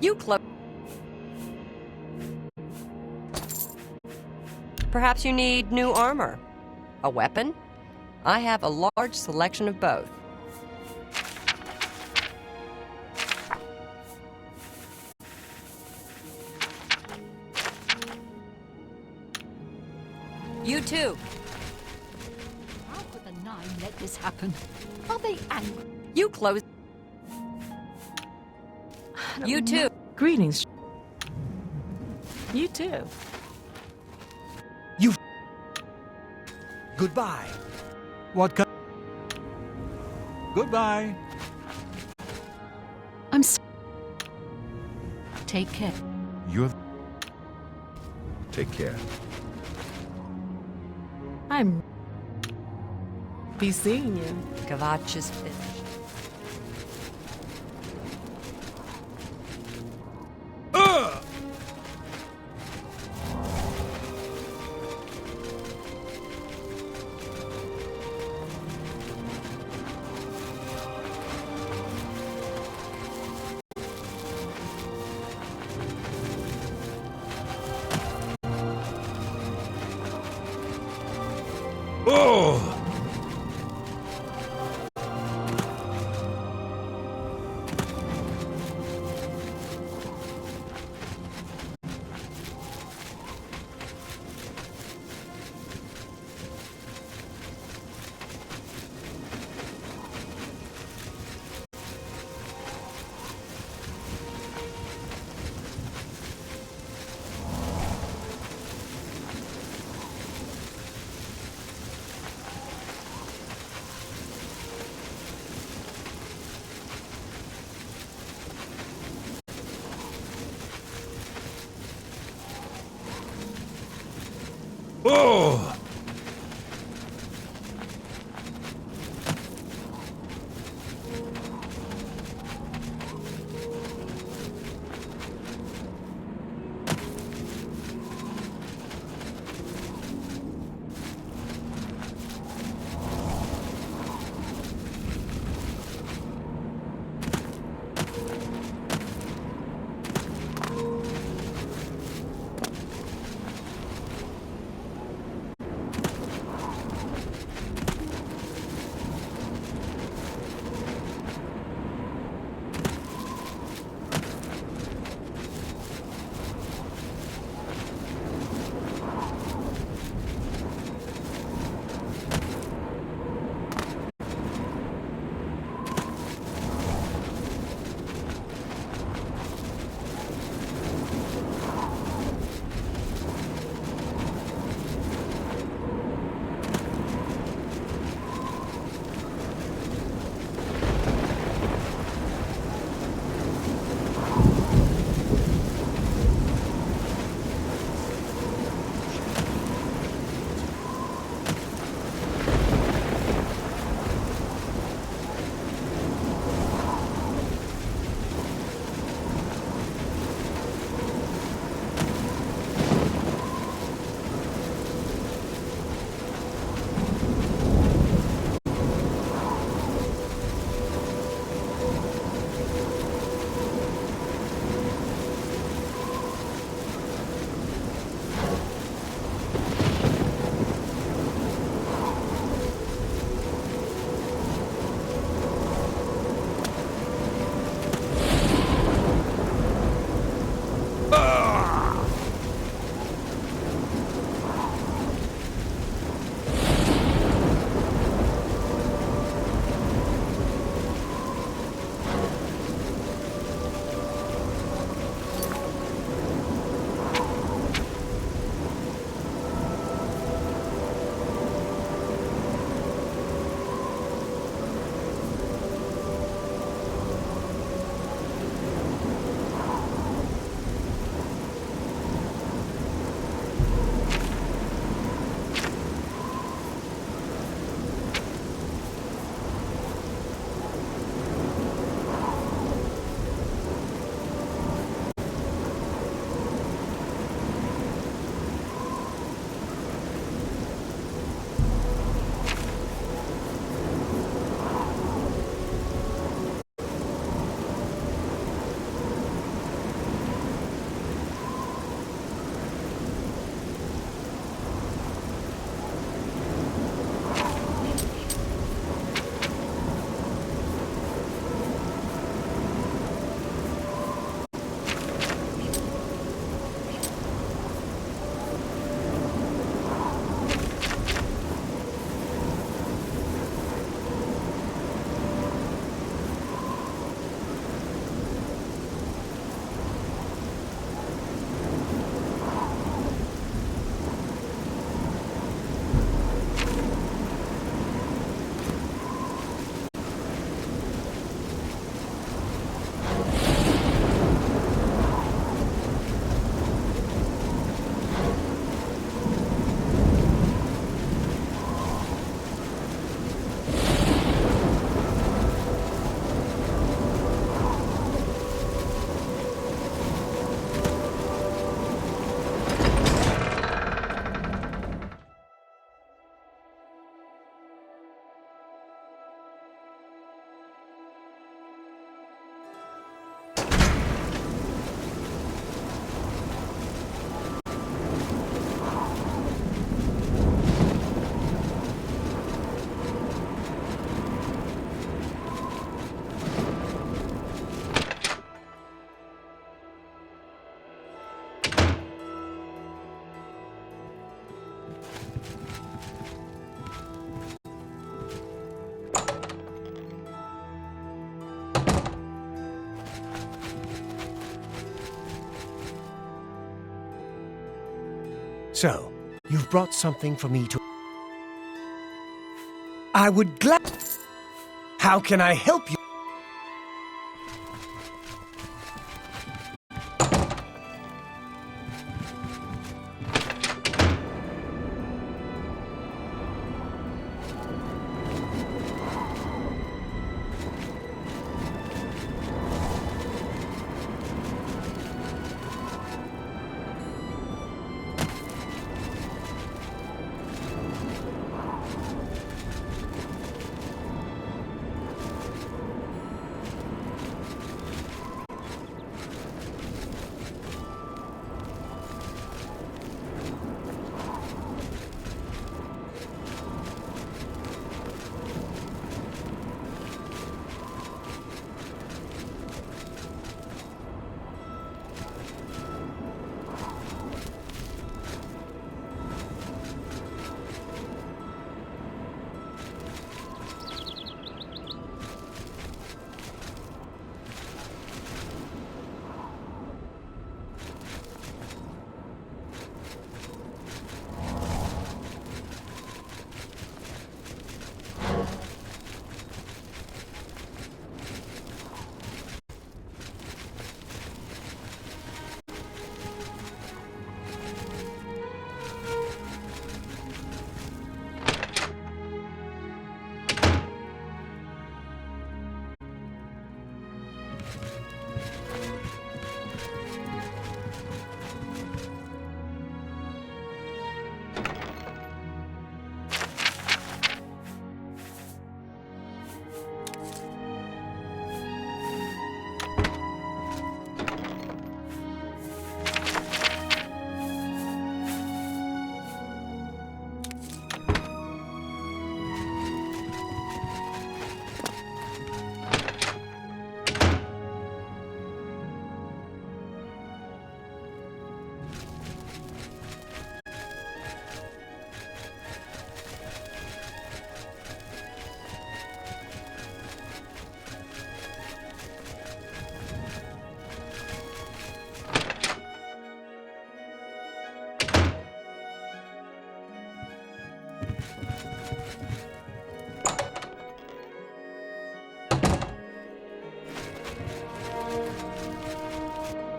You close. Perhaps you need new armor. A weapon? I have a large selection of both. You too. How could the Nine let this happen? Are they angry? You close. You too. Greetings. You too. You. Goodbye. What? Goodbye. I'm s Take care. You're. Take care. I'm be seeing you. Kvatch is finished. Oh! Oh! So, you've brought something for me to... I would glad... How can I help you?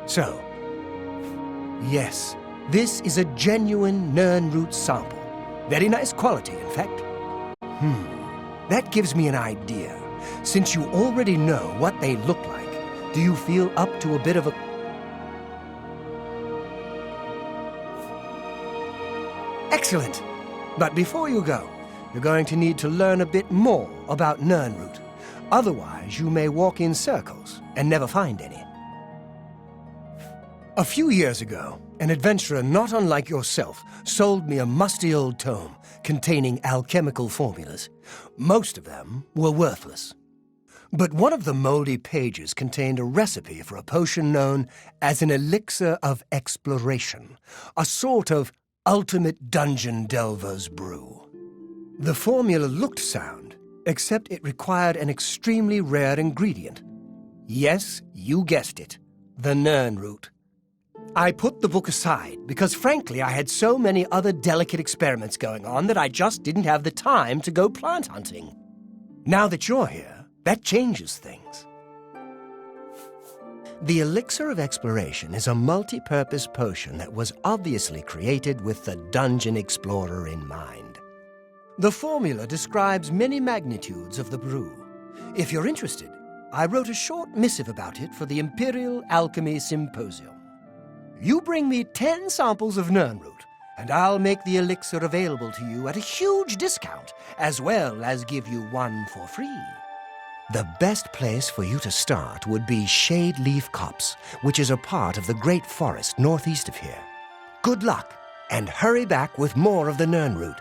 So, yes, this is a genuine Nirnroot sample. Very nice quality, in fact. That gives me an idea. Since you already know what they look like, do you feel up to a bit of a... Excellent! But before you go, you're going to need to learn a bit more about Nirnroot. Otherwise, you may walk in circles and never find any. A few years ago, an adventurer not unlike yourself sold me a musty old tome containing alchemical formulas. Most of them were worthless. But one of the moldy pages contained a recipe for a potion known as an elixir of exploration, a sort of ultimate dungeon delver's brew. The formula looked sound, except it required an extremely rare ingredient. Yes, you guessed it, the Nirnroot. I put the book aside because, frankly, I had so many other delicate experiments going on that I just didn't have the time to go plant hunting. Now that you're here, that changes things. The Elixir of Exploration is a multi-purpose potion that was obviously created with the dungeon explorer in mind. The formula describes many magnitudes of the brew. If you're interested, I wrote a short missive about it for the Imperial Alchemy Symposium. You bring me 10 samples of Nirnroot, and I'll make the elixir available to you at a huge discount, as well as give you one for free. The best place for you to start would be Shade Leaf Copse, which is a part of the Great Forest northeast of here. Good luck, and hurry back with more of the Nirnroot.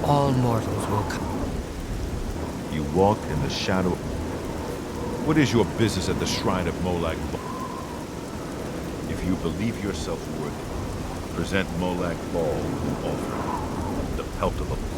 all mortals will come. You walk in the shadow. What is your business at the shrine of Molag Bal? If you believe yourself worthy, present Molag Bal an offering, the pelt of a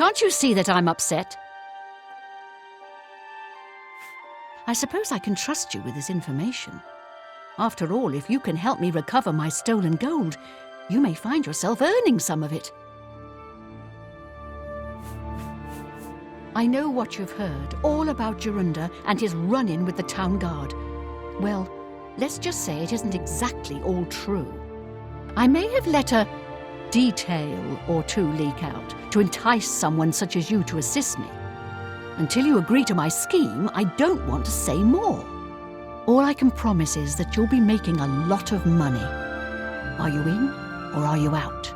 Can't you see that I'm upset? I suppose I can trust you with this information. After all, if you can help me recover my stolen gold, you may find yourself earning some of it. I know what you've heard, all about Jorunda and his run-in with the town guard. Well, let's just say it isn't exactly all true. I may have let a detail or two leak out to entice someone such as you to assist me. Until you agree to my scheme, I don't want to say more. All I can promise is that you'll be making a lot of money. Are you in or are you out?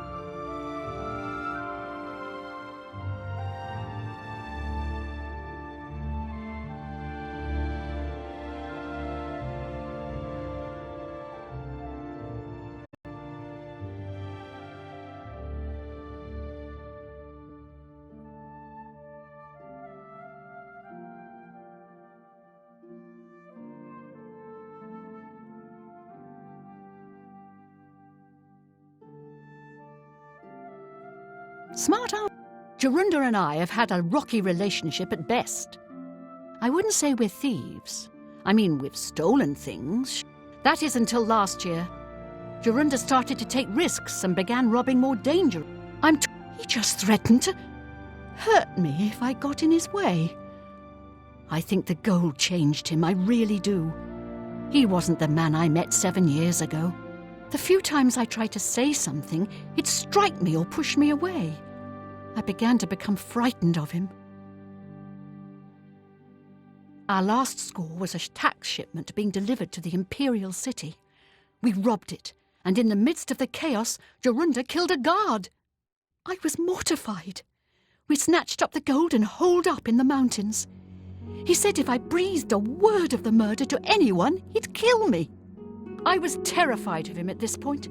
Smart arm. Jorunda and I have had a rocky relationship at best. I wouldn't say we're thieves. I mean, we've stolen things. That is until last year. Jorunda started to take risks and began robbing more danger. He just threatened to hurt me if I got in his way. I think the gold changed him, I really do. He wasn't the man I met 7 years ago. The few times I tried to say something, he'd strike me or push me away. I began to become frightened of him. Our last score was a tax shipment being delivered to the Imperial City. We robbed it, and in the midst of the chaos, Jorunda killed a guard. I was mortified. We snatched up the gold and holed up in the mountains. He said if I breathed a word of the murder to anyone, he'd kill me. I was terrified of him at this point.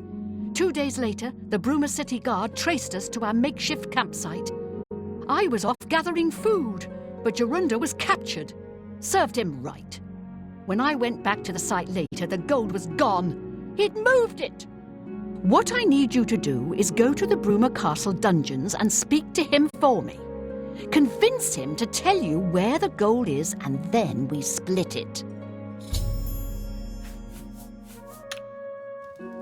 2 days later, the Bruma City Guard traced us to our makeshift campsite. I was off gathering food, but Jorunda was captured. Served him right. When I went back to the site later, the gold was gone. He'd moved it. What I need you to do is go to the Bruma Castle dungeons and speak to him for me. Convince him to tell you where the gold is, and then we split it.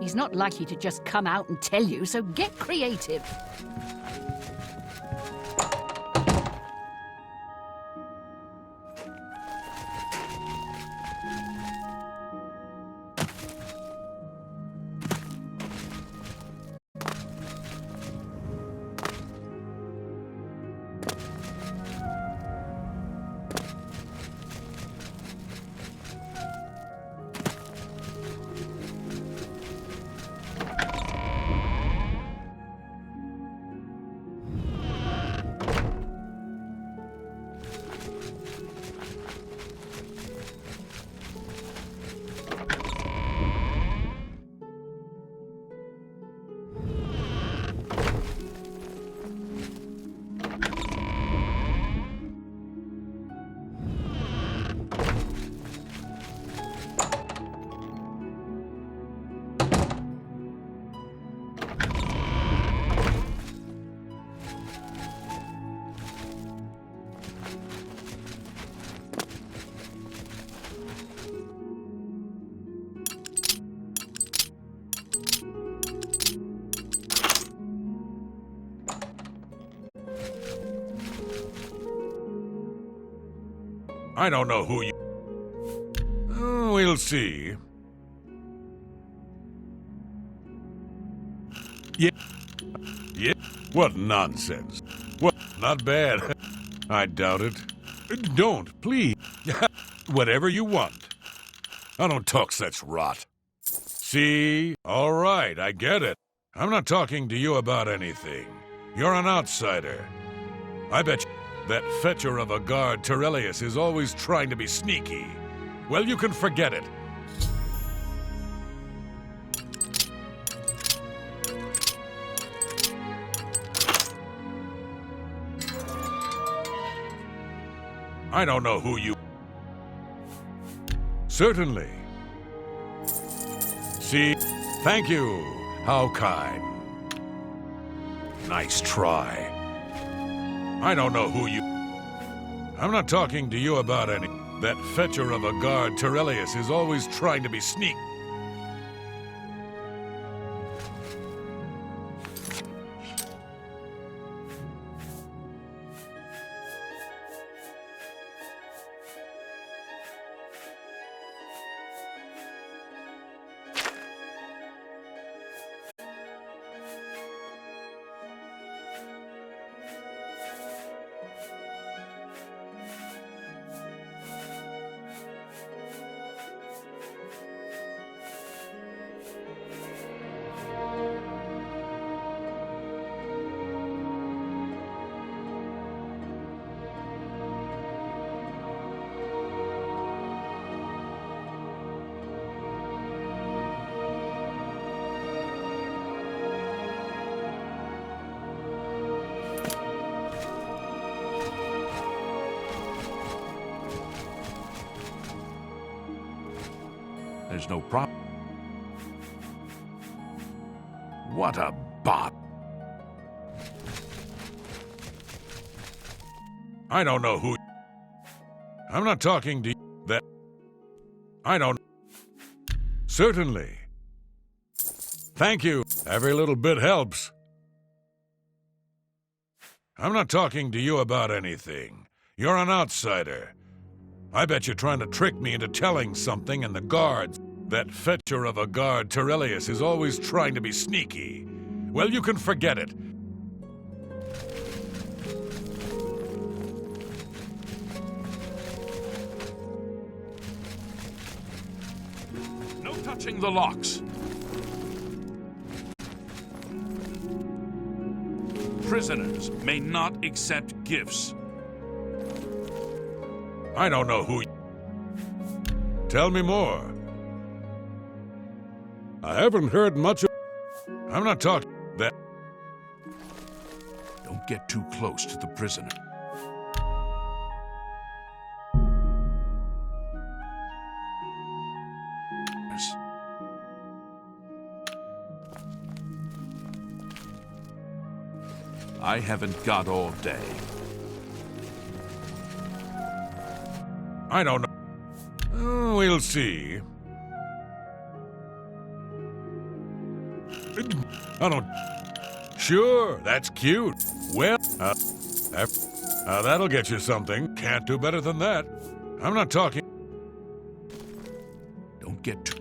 He's not likely to just come out and tell you, so get creative. I don't know who you... we'll see. Yeah. What nonsense. Well, not bad. I doubt it. Don't, please. Whatever you want. I don't talk such rot. See? All right, I get it. I'm not talking to you about anything. You're an outsider. I bet you that fetcher of a guard, Terrelius, is always trying to be sneaky. Well, you can forget it. I don't know who you... Certainly. See? Thank you. How kind. Nice try. I don't know who you... I'm not talking to you about any... That fetcher of a guard, Terrelius, is always trying to be sneaky. There's no problem. What a bot. I don't know who... I'm not talking to you. That... I don't... Certainly. Thank you. Every little bit helps. I'm not talking to you about anything. You're an outsider. I bet you're trying to trick me into telling something, and the guards... That fetcher of a guard, Terrellius, is always trying to be sneaky. Well, you can forget it. No touching the locks. Prisoners may not accept gifts. I don't know who... Tell me more. I haven't heard much of... I'm not talking... That... Don't get too close to the prisoner. I haven't got all day. I don't know. We'll see. I don't... Sure, that's cute. Well, that'll get you something. Can't do better than that. I'm not talking... Don't get too...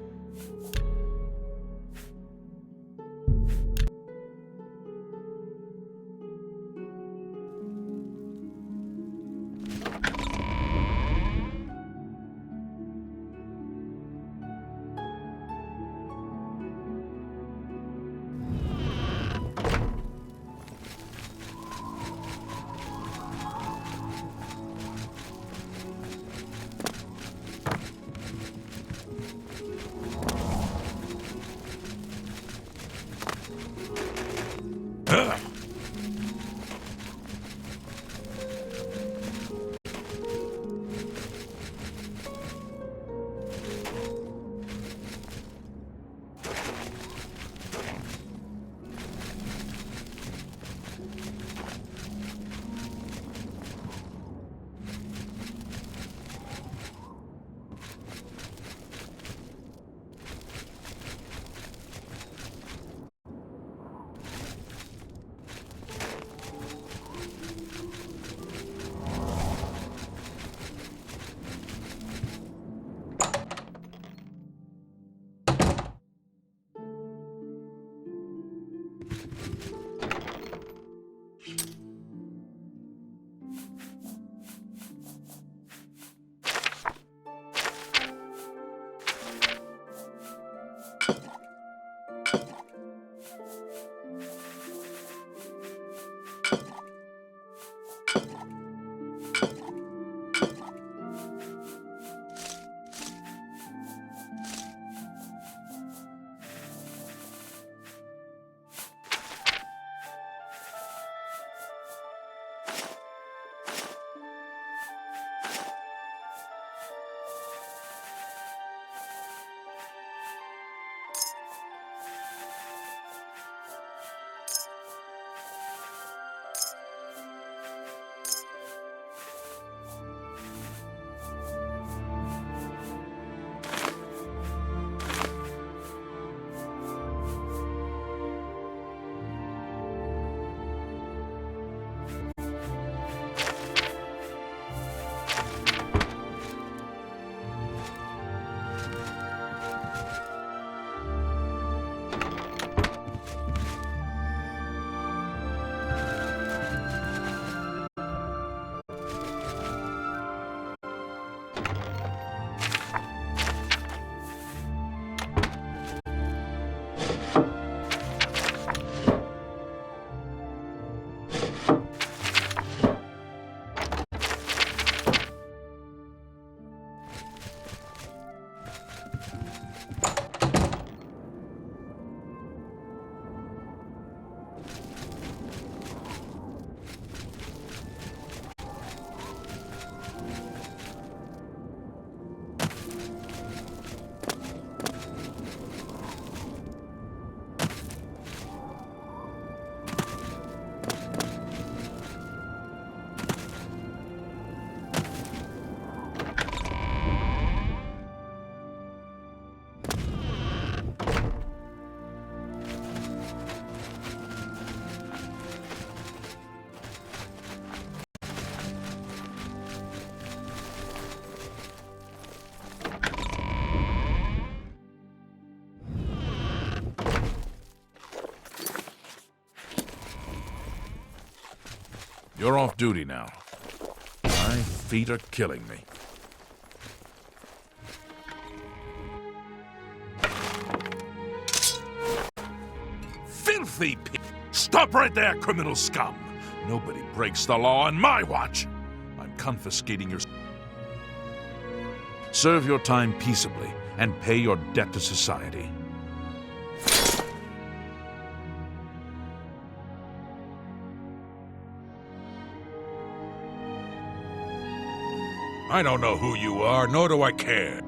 You're off duty now. My feet are killing me. Filthy pig! Stop right there, criminal scum! Nobody breaks the law on my watch! I'm confiscating your... Serve your time peaceably and pay your debt to society. I don't know who you are, nor do I care.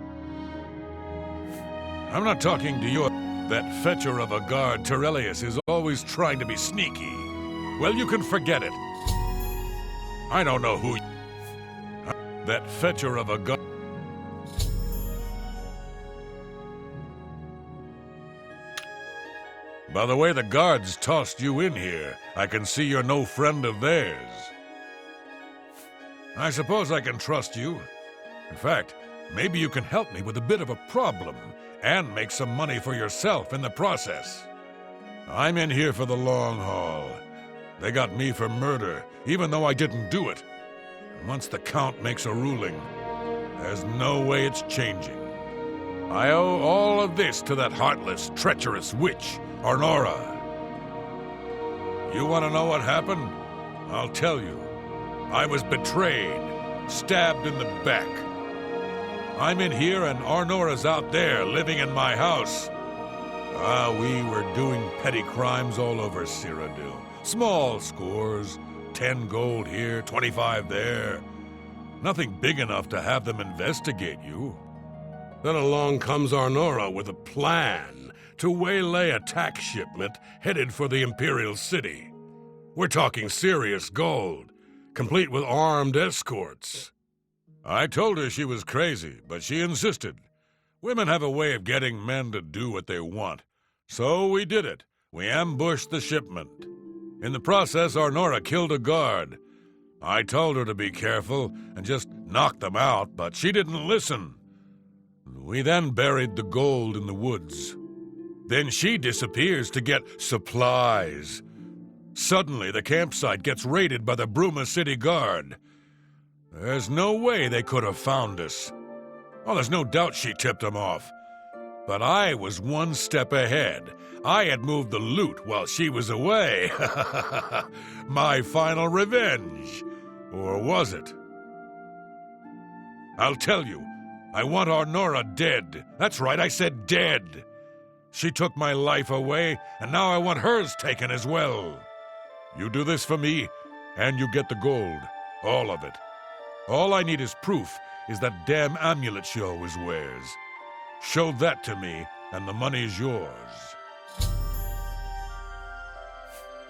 I'm not talking to you. That fetcher of a guard, Terrelius, is always trying to be sneaky. Well, you can forget it. I don't know who... That fetcher of a guard... By the way the guards tossed you in here, I can see you're no friend of theirs. I suppose I can trust you. In fact, maybe you can help me with a bit of a problem, and make some money for yourself in the process. I'm in here for the long haul. They got me for murder, even though I didn't do it. And once the Count makes a ruling, there's no way it's changing. I owe all of this to that heartless, treacherous witch, Arnora. You want to know what happened? I'll tell you. I was betrayed, stabbed in the back. I'm in here and Arnora's out there, living in my house. We were doing petty crimes all over Cyrodiil. Small scores, 10 gold here, 25 there. Nothing big enough to have them investigate you. Then along comes Arnora with a plan to waylay a tax shipment headed for the Imperial City. We're talking serious gold, complete with armed escorts. I told her she was crazy, but she insisted. Women have a way of getting men to do what they want. So we did it. We ambushed the shipment. In the process, Arnora killed a guard. I told her to be careful and just knock them out, but she didn't listen. We then buried the gold in the woods. Then she disappears to get supplies. Suddenly, the campsite gets raided by the Bruma City Guard. There's no way they could have found us. Oh, there's no doubt she tipped them off. But I was one step ahead. I had moved the loot while she was away. My final revenge. Or was it? I'll tell you. I want Arnora dead. That's right, I said dead. She took my life away, and now I want hers taken as well. You do this for me, and you get the gold. All of it. All I need is proof is that damn amulet she always wears. Show that to me, and the money's yours.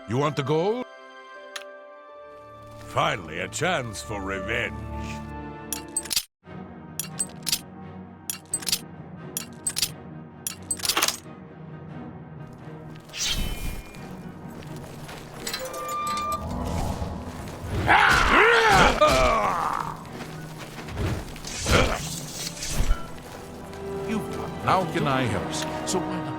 You want the gold? Finally, a chance for revenge. How can I help? So why not?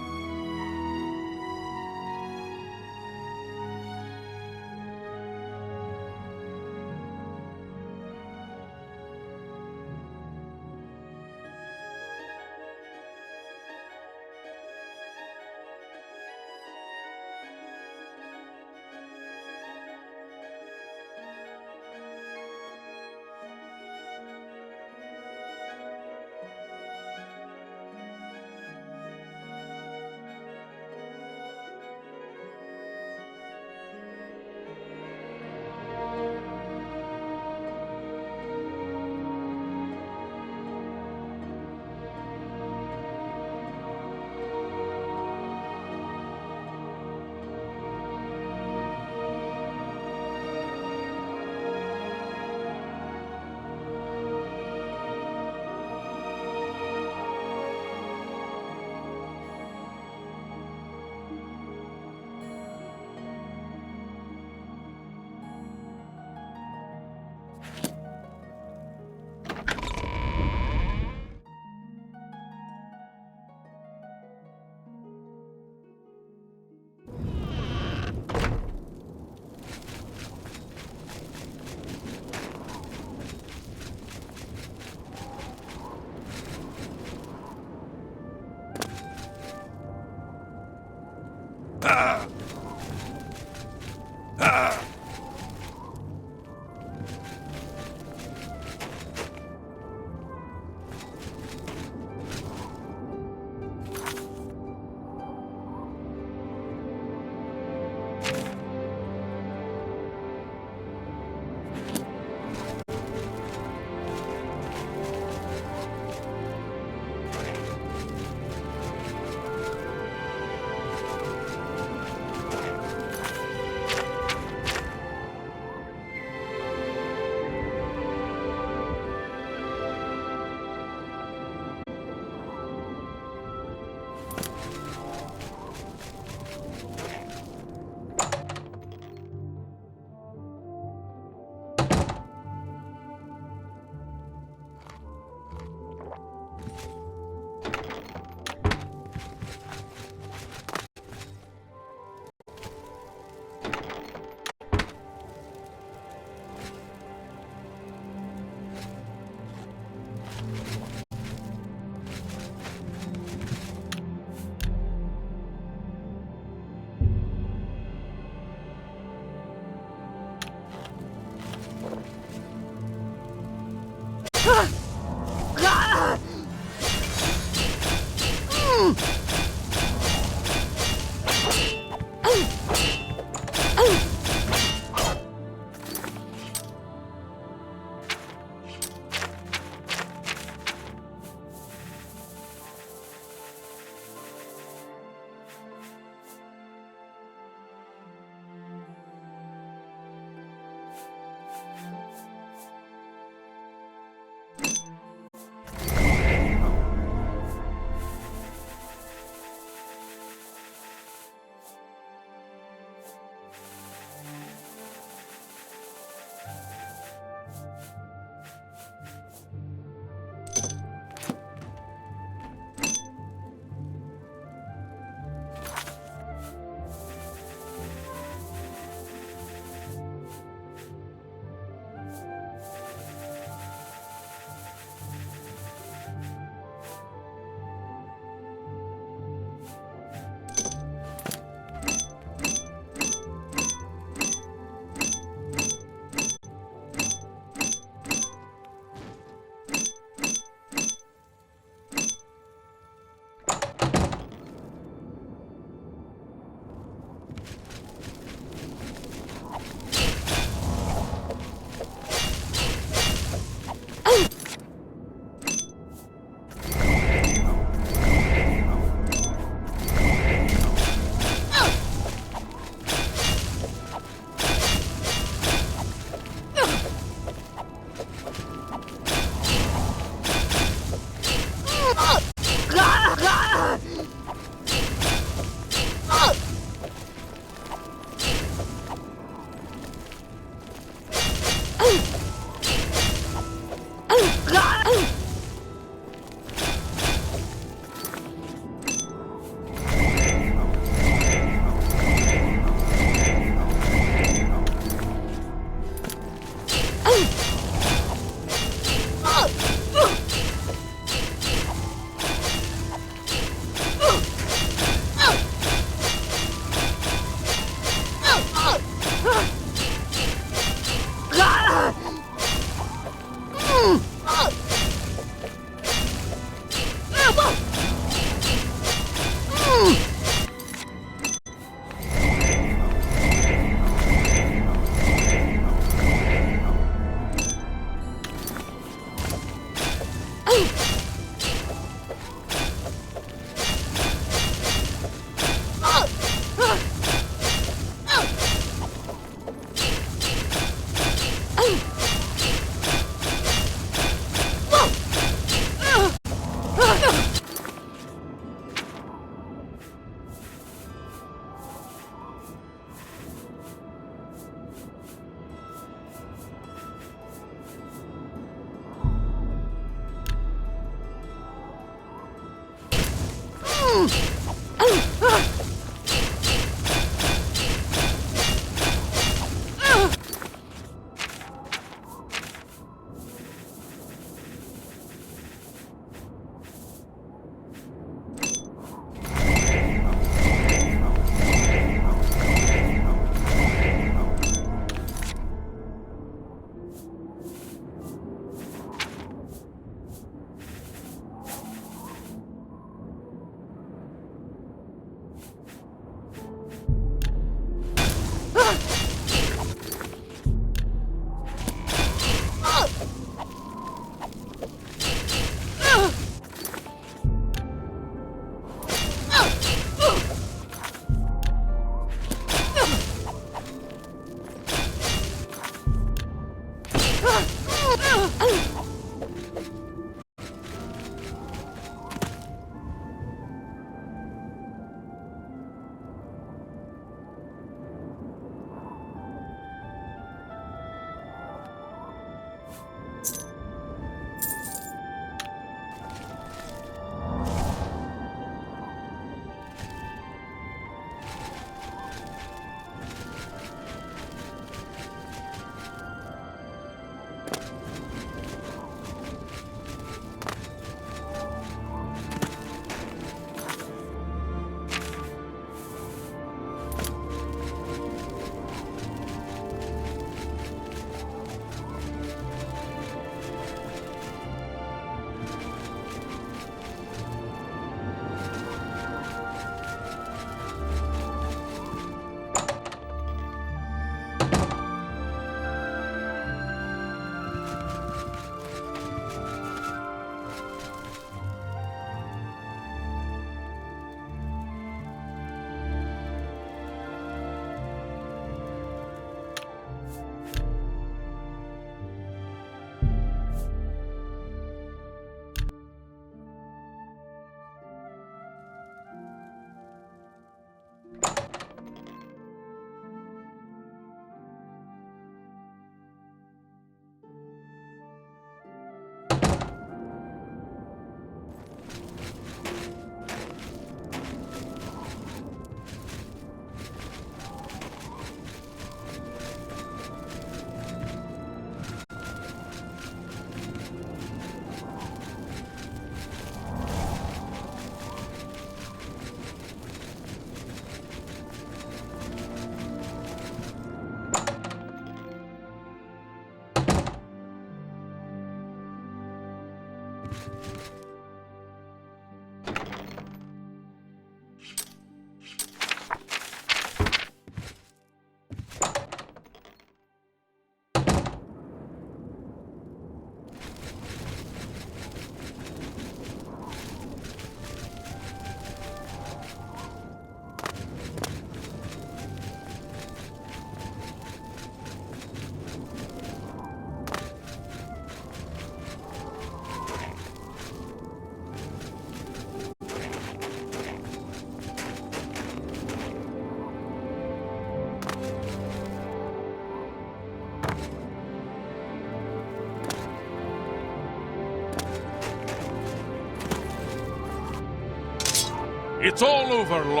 It's all over.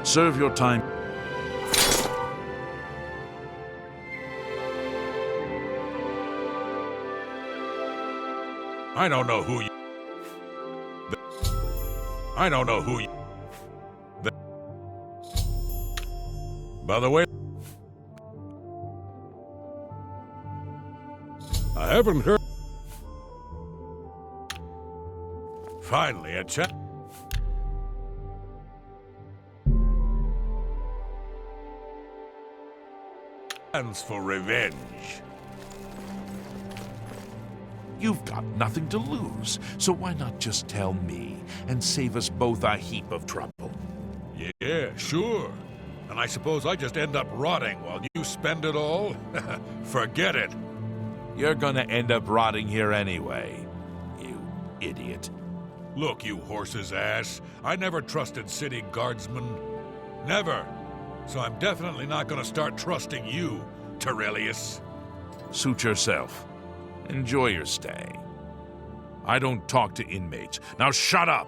Serve your time. I don't know who you... I don't know who you... By the way... I haven't heard... Finally, a chance for revenge. You've got nothing to lose, so why not just tell me and save us both a heap of trouble? Yeah, sure. And I suppose I just end up rotting while you spend it all? Forget it. You're gonna end up rotting here anyway, you idiot. Look, you horse's ass. I never trusted city guardsmen. Never. So I'm definitely not gonna start trusting you, Terrelius. Suit yourself. Enjoy your stay. I don't talk to inmates. Now shut up!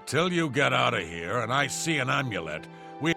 Until you get out of here and I see an amulet, we...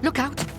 Look out!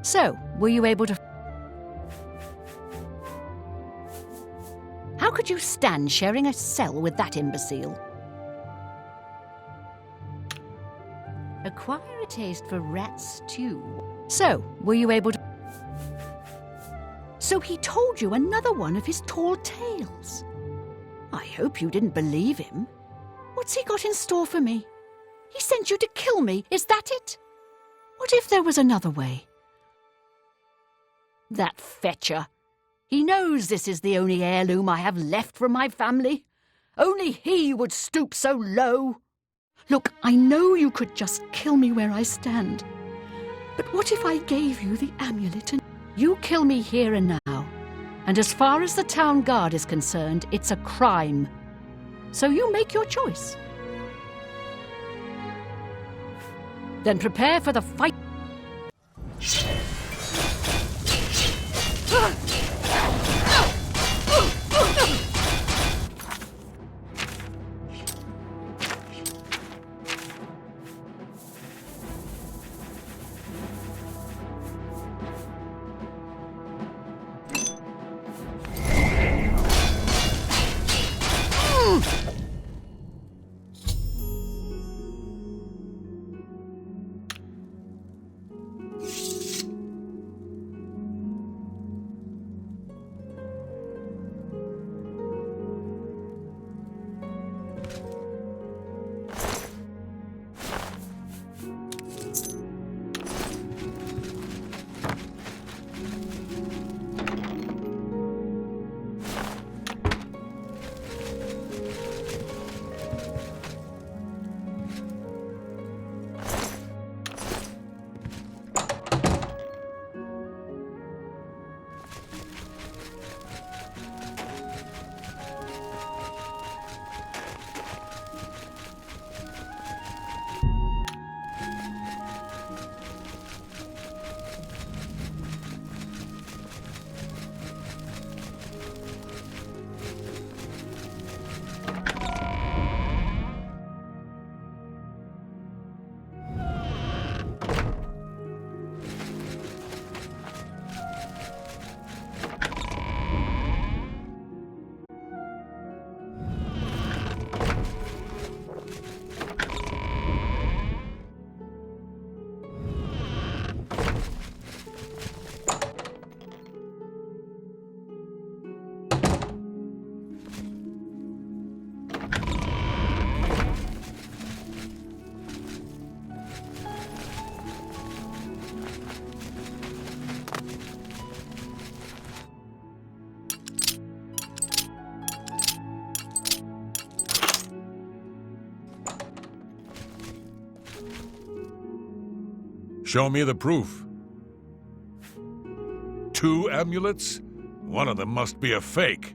So, were you able to... How could you stand sharing a cell with that imbecile? Acquire a taste for rat stew. So, were you able to... So he told you another one of his tall tales. I hope you didn't believe him. What's he got in store for me? He sent you to kill me, is that it? What if there was another way? That fetcher. He knows this is the only heirloom I have left from my family. Only he would stoop so low. Look, I know you could just kill me where I stand. But what if I gave you the amulet and you kill me here and now? And as far as the town guard is concerned, it's a crime. So you make your choice. Then prepare for the fight. Show me the proof. 2 amulets? One of them must be a fake.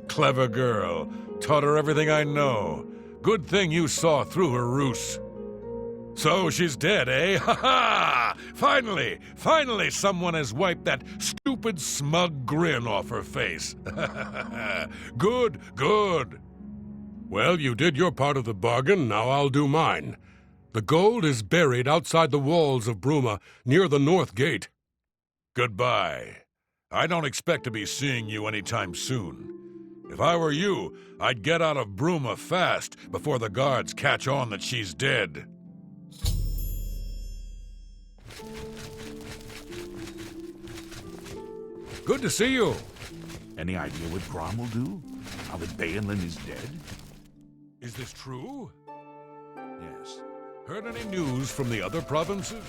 Clever girl. Taught her everything I know. Good thing you saw through her ruse. So she's dead, eh? Ha ha! Finally someone has wiped that stupid, smug grin off her face. Good. Well, you did your part of the bargain, now I'll do mine. The gold is buried outside the walls of Bruma, near the north gate. Goodbye. I don't expect to be seeing you anytime soon. If I were you, I'd get out of Bruma fast before the guards catch on that she's dead. Good to see you. Any idea what Grom will do? Now that Bayanlin is dead? Is this true? Yes. Heard any news from the other provinces?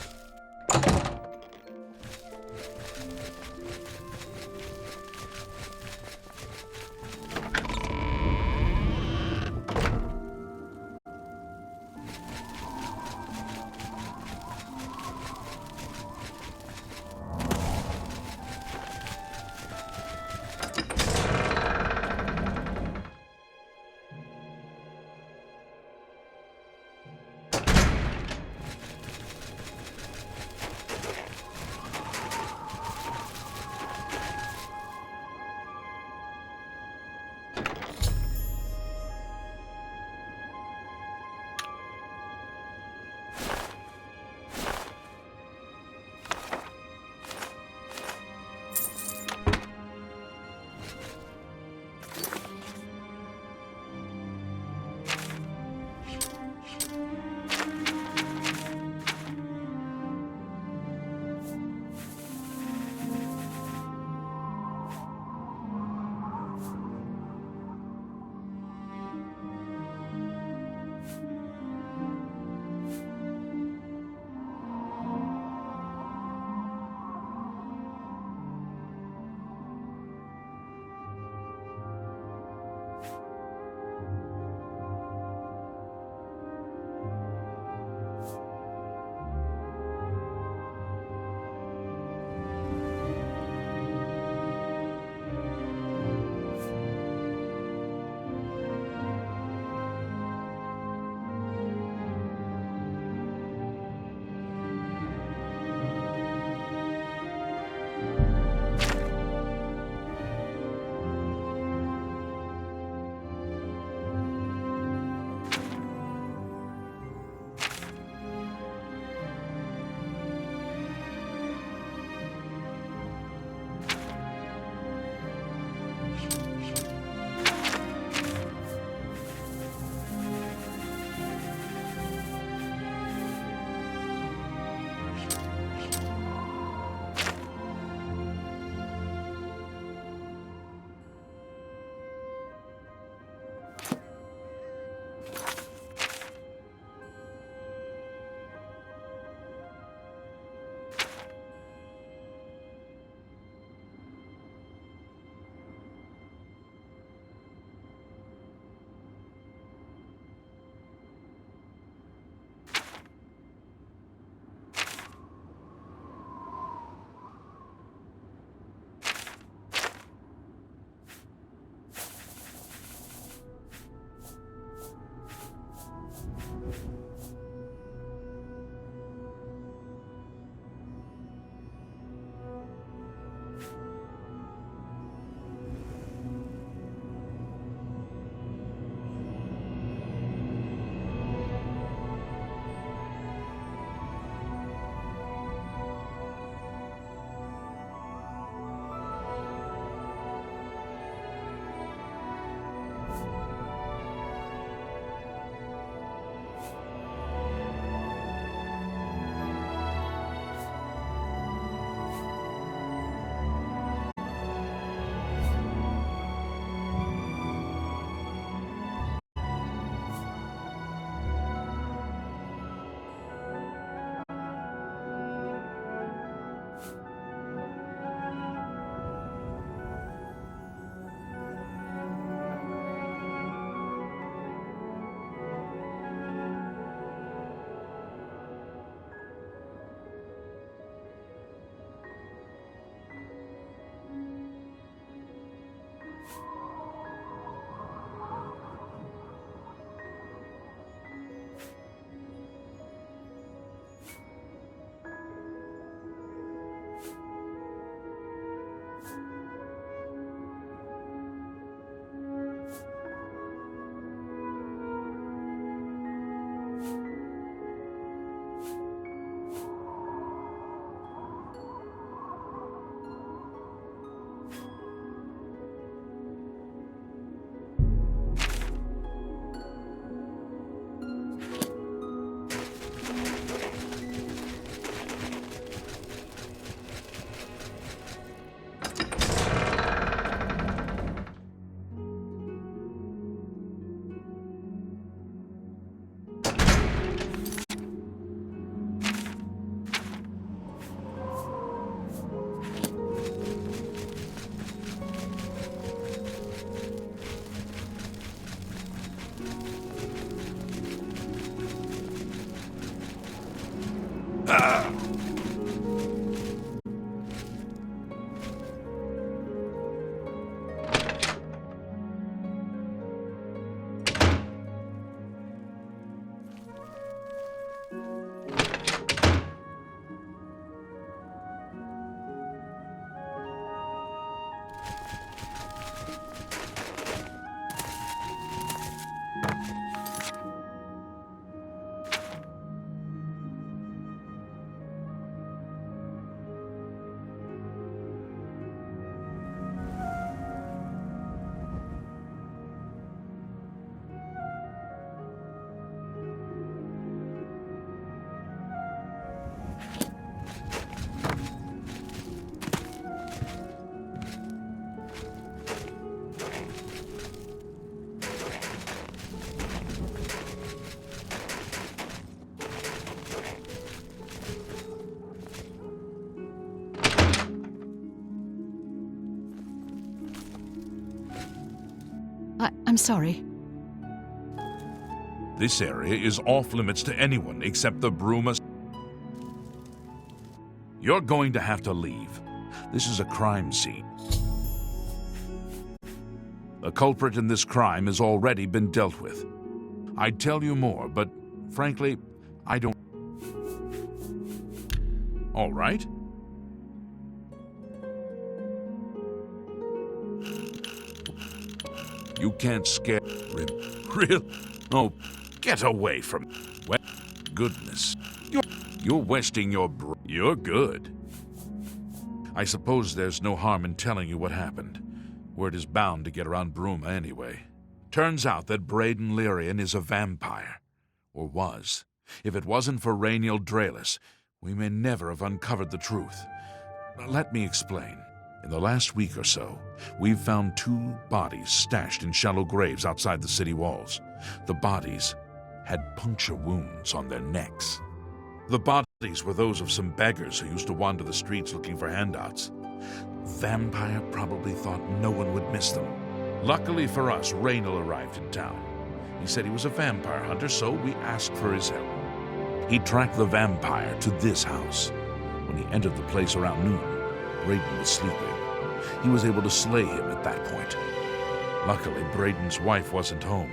I'm sorry. This area is off limits to anyone except the Bruma. You're going to have to leave. This is a crime scene. The culprit in this crime has already been dealt with. I'd tell you more, but frankly, I don't. All right? You can't scare him. Real? Oh, get away from me. Well, goodness. You're wasting your You're good. I suppose there's no harm in telling you what happened. Word is bound to get around Bruma anyway. Turns out that Braden Lyrian is a vampire. Or was. If it wasn't for Rainiel Draelus, we may never have uncovered the truth. Let me explain. In the last week or so, we've found 2 bodies stashed in shallow graves outside the city walls. The bodies had puncture wounds on their necks. The bodies were those of some beggars who used to wander the streets looking for handouts. Vampire probably thought no one would miss them. Luckily for us, Rainiel arrived in town. He said he was a vampire hunter, so we asked for his help. He tracked the vampire to this house. When he entered the place around noon, Braden was sleeping. He was able to slay him at that point. Luckily, Braden's wife wasn't home.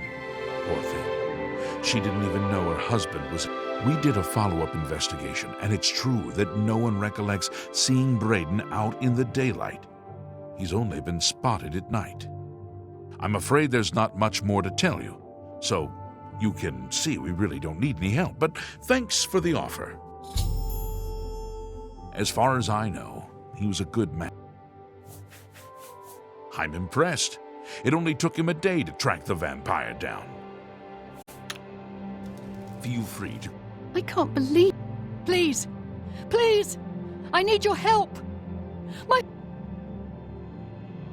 Poor thing. She didn't even know her husband was... We did a follow-up investigation, and it's true that no one recollects seeing Braden out in the daylight. He's only been spotted at night. I'm afraid there's not much more to tell you, so you can see we really don't need any help, but thanks for the offer. As far as I know, he was a good man. I'm impressed. It only took him a day to track the vampire down. Feel free to... I can't believe... Please, please, I need your help.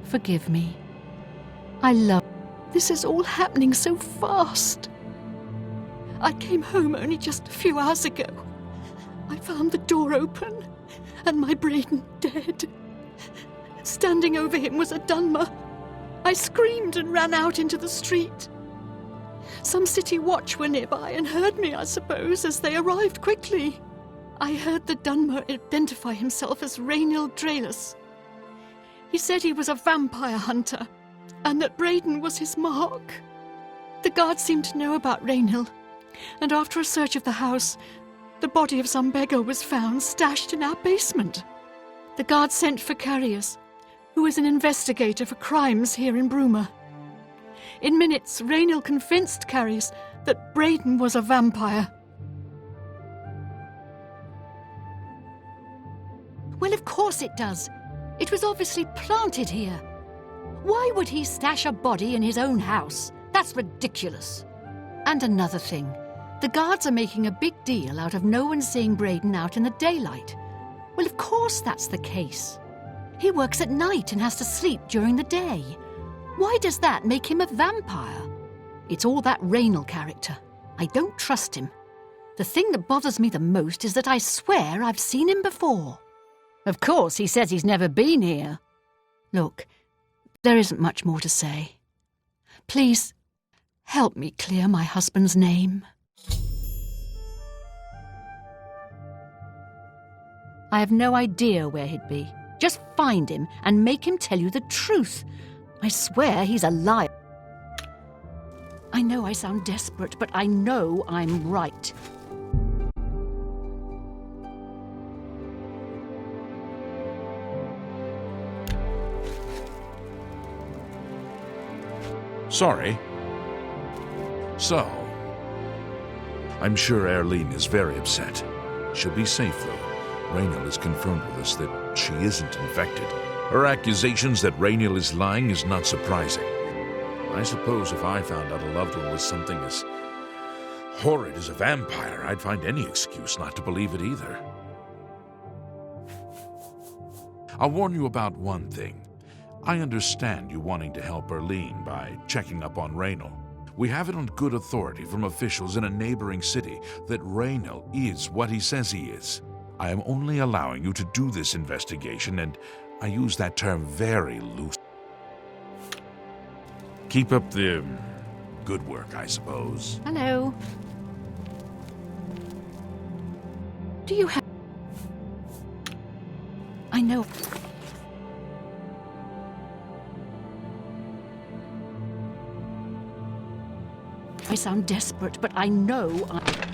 Forgive me. I love... This is all happening so fast. I came home only just a few hours ago. I found the door open and my Braden dead. Standing over him was a Dunmer. I screamed and ran out into the street. Some city watch were nearby and heard me, I suppose, as they arrived quickly. I heard the Dunmer identify himself as Rainiel Draelus. He said he was a vampire hunter, and that Braden was his mark. The guards seemed to know about Rainiel, and after a search of the house, the body of some beggar was found stashed in our basement. The guards sent for Carius, who is an investigator for crimes here in Bruma. In minutes, Rainiel convinced Carius that Braden was a vampire. Well, of course it does. It was obviously planted here. Why would he stash a body in his own house? That's ridiculous. And another thing, the guards are making a big deal out of no one seeing Braden out in the daylight. Well, of course that's the case. He works at night and has to sleep during the day. Why does that make him a vampire? It's all that Rainiel character. I don't trust him. The thing that bothers me the most is that I swear I've seen him before. Of course, he says he's never been here. Look, there isn't much more to say. Please, help me clear my husband's name. I have no idea where he'd be. Just find him and make him tell you the truth. I swear he's a liar. I know I sound desperate, but I know I'm right. Sorry. So, I'm sure Erlene is very upset. She'll be safe, though. Rainiel has confirmed with us that she isn't infected. Her accusations that Rainiel is lying is not surprising. I suppose if I found out a loved one was something as horrid as a vampire, I'd find any excuse not to believe it either. I'll warn you about one thing. I understand you wanting to help Erlene by checking up on Rainiel. We have it on good authority from officials in a neighboring city that Rainiel is what he says he is. I am only allowing you to do this investigation, and I use that term very loosely. Keep up the good work, I suppose. Hello. Do you have... I know... I sound desperate, but I know I...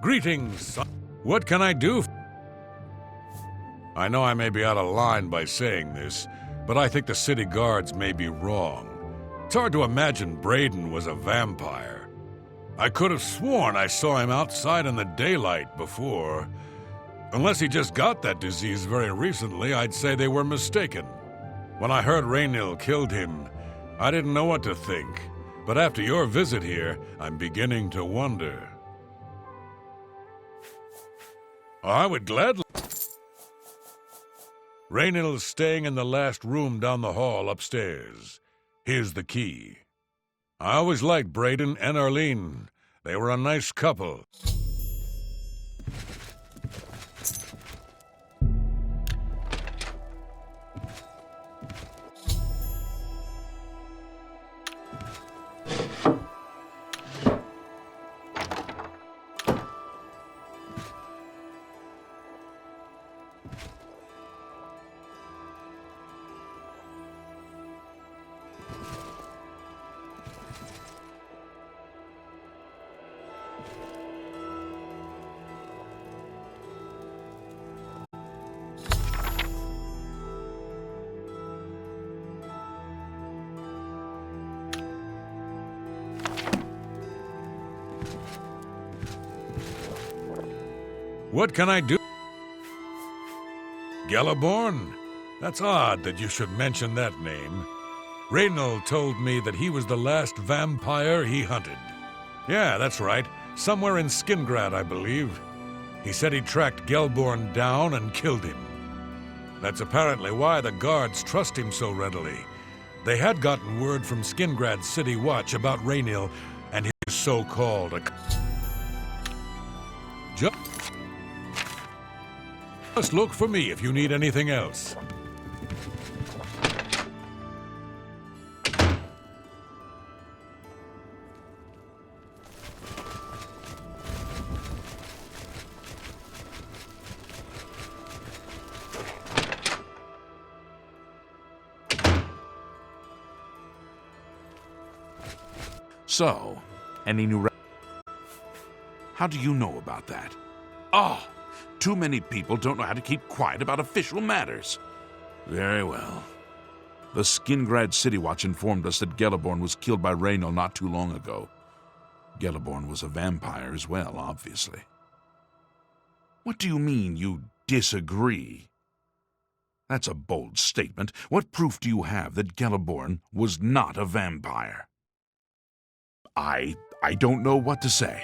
Greetings, son. What can I do? I know I may be out of line by saying this, but I think the city guards may be wrong. It's hard to imagine Braden was a vampire. I could have sworn I saw him outside in the daylight before. Unless he just got that disease very recently, I'd say they were mistaken. When I heard Rainiel killed him, I didn't know what to think. But after your visit here, I'm beginning to wonder. I would gladly... Rainiel's staying in the last room down the hall upstairs. Here's the key. I always liked Braden and Erlene. They were a nice couple. What can I do? Gelliborn? That's odd that you should mention that name. Rainiel told me that he was the last vampire he hunted. Yeah, that's right. Somewhere in Skingrad, I believe. He said he tracked Gelborn down and killed him. That's apparently why the guards trust him so readily. They had gotten word from Skingrad's City Watch about Rainiel and his so-called... Just look for me if you need anything else. So, any new... How do you know about that? Oh! Too many people don't know how to keep quiet about official matters. Very well. The Skingrad City Watch informed us that Gelliborn was killed by Rainiel not too long ago. Gelliborn was a vampire as well, obviously. What do you mean you disagree? That's a bold statement. What proof do you have that Geliborn was not a vampire? I don't know what to say.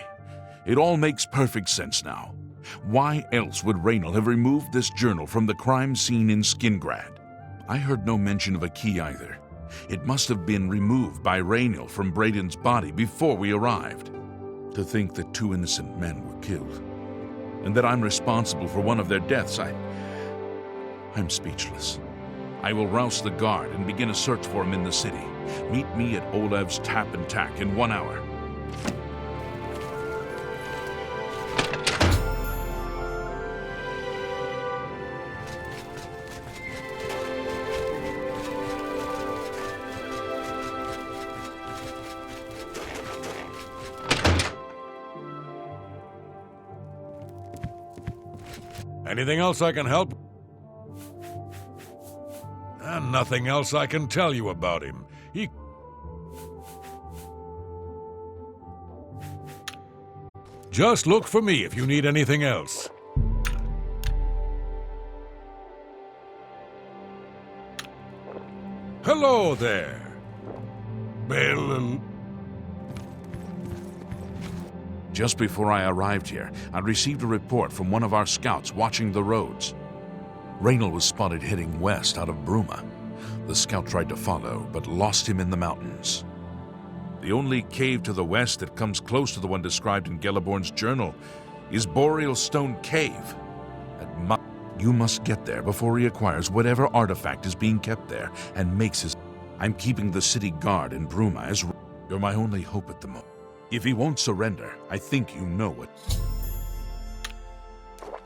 It all makes perfect sense now. Why else would Raynal have removed this journal from the crime scene in Skingrad? I heard no mention of a key either. It must have been removed by Raynal from Braden's body before we arrived. To think that 2 innocent men were killed, and that I'm responsible for one of their deaths, I'm speechless. I will rouse the guard and begin a search for him in the city. Meet me at Olaf's Tap and Tack in 1 hour. Anything else I can help? And nothing else I can tell you about him. Just look for me if you need anything else. Hello there. Bill. Just before I arrived here, I received a report from one of our scouts watching the roads. Raynal was spotted heading west out of Bruma. The scout tried to follow, but lost him in the mountains. The only cave to the west that comes close to the one described in Geliborn's journal is Boreal Stone Cave. You must get there before he acquires whatever artifact is being kept there and makes his... I'm keeping the city guard in Bruma as... You're my only hope at the moment. If he won't surrender, I think you know it.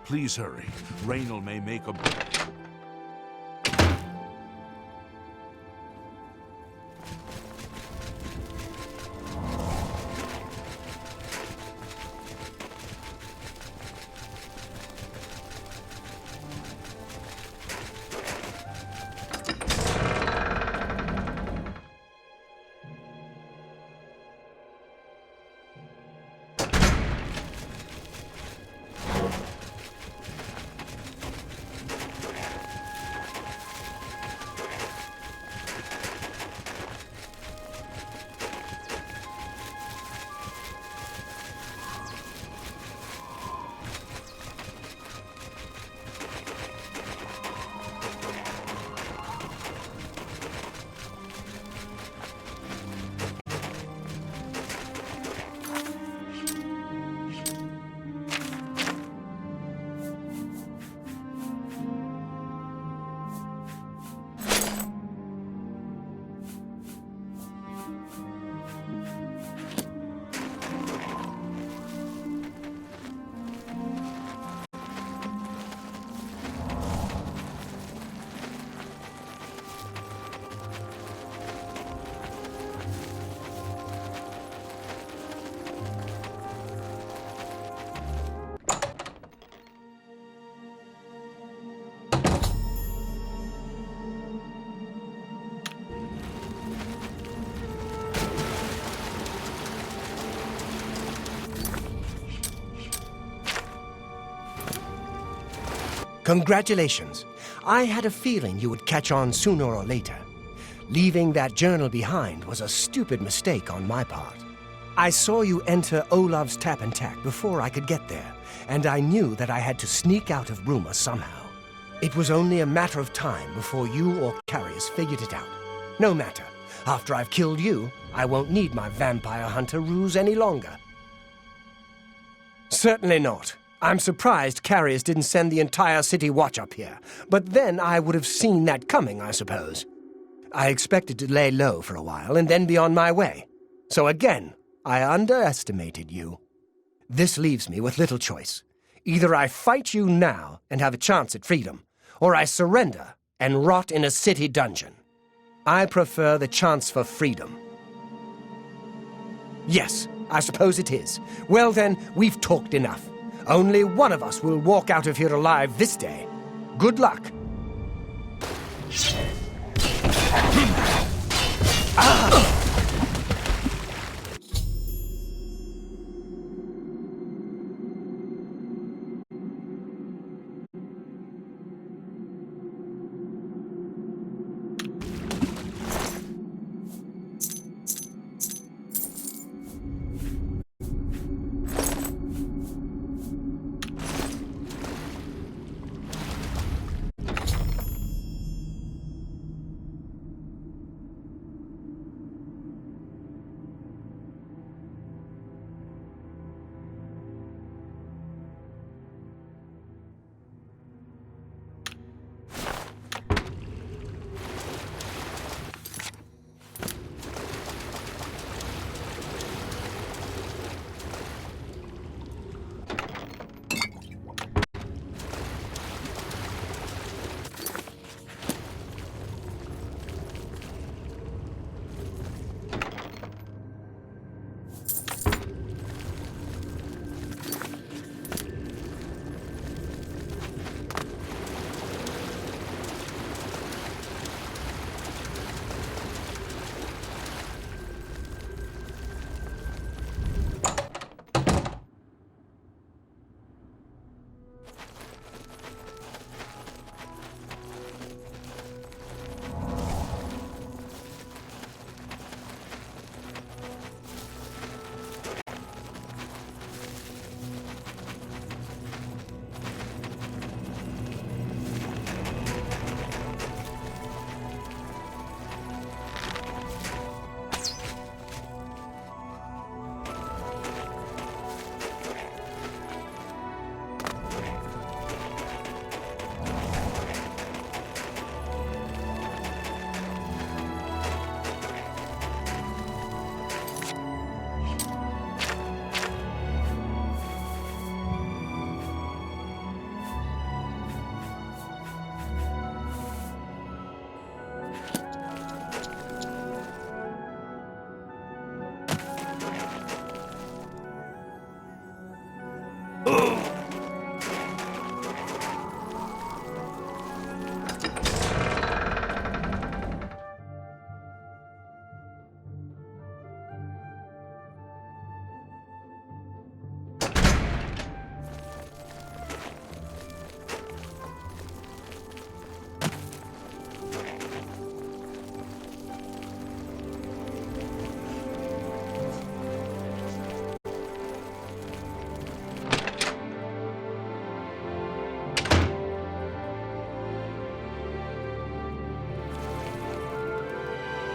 Please hurry. Raynal may make a... Congratulations. I had a feeling you would catch on sooner or later. Leaving that journal behind was a stupid mistake on my part. I saw you enter Olav's Tap and Tack before I could get there, and I knew that I had to sneak out of Bruma somehow. It was only a matter of time before you or Carius figured it out. No matter. After I've killed you, I won't need my vampire hunter ruse any longer. Certainly not. I'm surprised Carius didn't send the entire city watch up here, but then I would have seen that coming, I suppose. I expected to lay low for a while and then be on my way. So again, I underestimated you. This leaves me with little choice. Either I fight you now and have a chance at freedom, or I surrender and rot in a city dungeon. I prefer the chance for freedom. Yes, I suppose it is. Well then, we've talked enough. Only one of us will walk out of here alive this day. Good luck.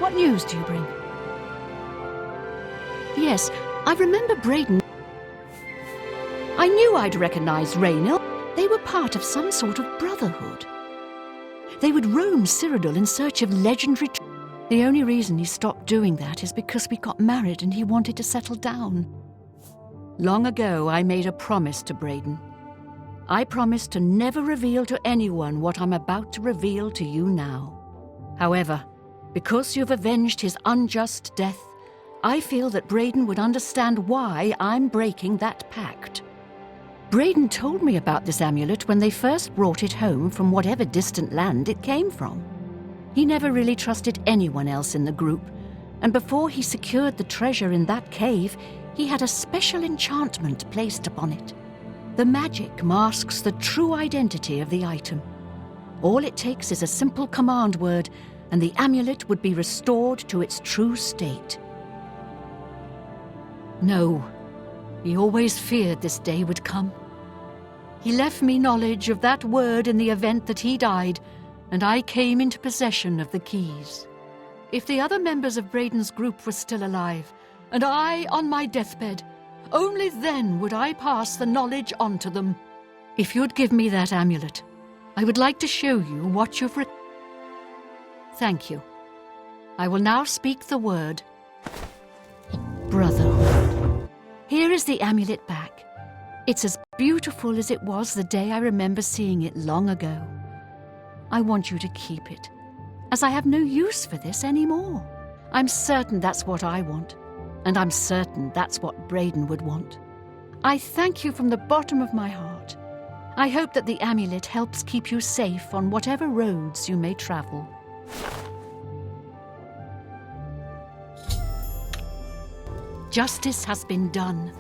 What news do you bring? Yes, I remember Braden. I knew I'd recognized Raynil. They were part of some sort of brotherhood. They would roam Cyrodiil in search of legendary... The only reason he stopped doing that is because we got married and he wanted to settle down. Long ago, I made a promise to Braden. I promised to never reveal to anyone what I'm about to reveal to you now. However, because you've avenged his unjust death, I feel that Braden would understand why I'm breaking that pact. Braden told me about this amulet when they first brought it home from whatever distant land it came from. He never really trusted anyone else in the group, and before he secured the treasure in that cave, he had a special enchantment placed upon it. The magic masks the true identity of the item. All it takes is a simple command word, and the amulet would be restored to its true state. No, he always feared this day would come. He left me knowledge of that word in the event that he died, and I came into possession of the keys. If the other members of Braden's group were still alive, and I on my deathbed, only then would I pass the knowledge on to them. If you'd give me that amulet, I would like to show you what you've Thank you. I will now speak the word brotherhood. Here is the amulet back. It's as beautiful as it was the day I remember seeing it long ago. I want you to keep it, as I have no use for this anymore. I'm certain that's what I want, and I'm certain that's what Braden would want. I thank you from the bottom of my heart. I hope that the amulet helps keep you safe on whatever roads you may travel. Justice has been done.